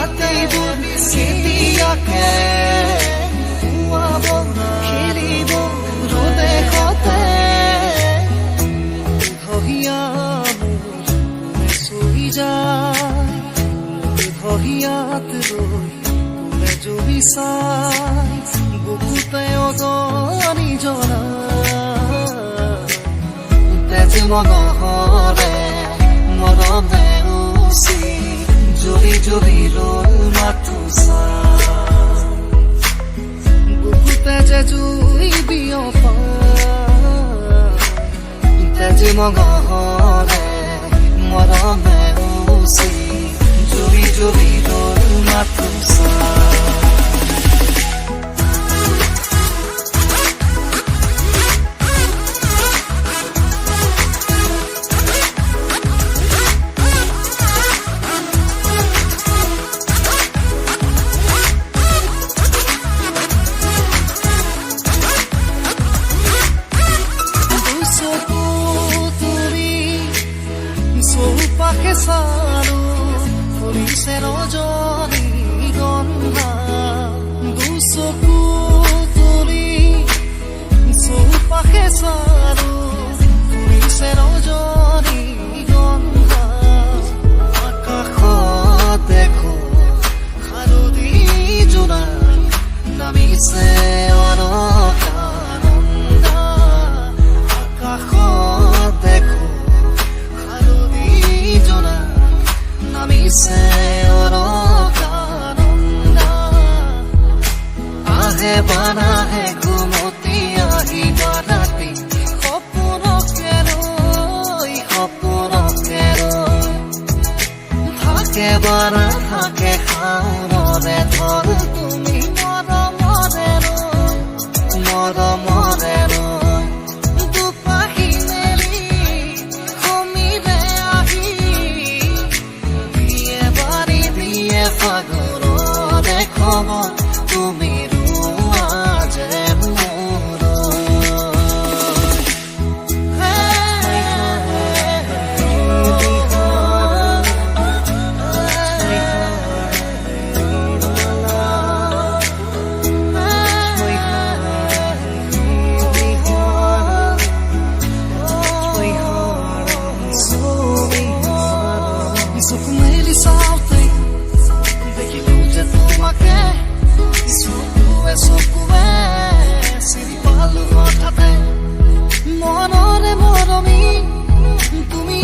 ৰাতিবোৰ কেতিয়াকে পুৱাব খেলিব ৰ'দে সতে ধহিয়া মোৰ চুই যায় ধহিয়াত ৰৈ কোনে জুবি চাই বুকুতে অগনি জনা তেজ মনহৰে মৰমে উচি জুৰি জুৰি ৰ'ল মাথো চাই বুকুতে যে জুই বিয়পা তেজ মনহৰে মৰমে উচি জুৰি জুৰি ৰ'ল মাথো চাই চৌপাশে চালো ফুলিছে ৰজনী গন্ধা দুচকু তুলি চৌপাশে চালো ফুলিছে ৰজনী গন্ধা আকাশত দেখো হালধি জোনাক নামিছে অলকানন্দা আকাশত দেখো নামিছে অলকানন্দা আহে বানাহে ঘুমতি আহিবা ৰাতি সপোনকে ৰৈ থাকে বানা থাকে খাওঁৰে ধৰ তুমি মৰমৰে ৰৈ দুপাহি মেলি সমীৰে আহি ফাগুনৰে খবৰ তুমি ৰোৱা যে মোৰ চকু মেলি চাওঁতে চকুৱে চিনি পালো হঠাতে মনৰে মৰমী তুমি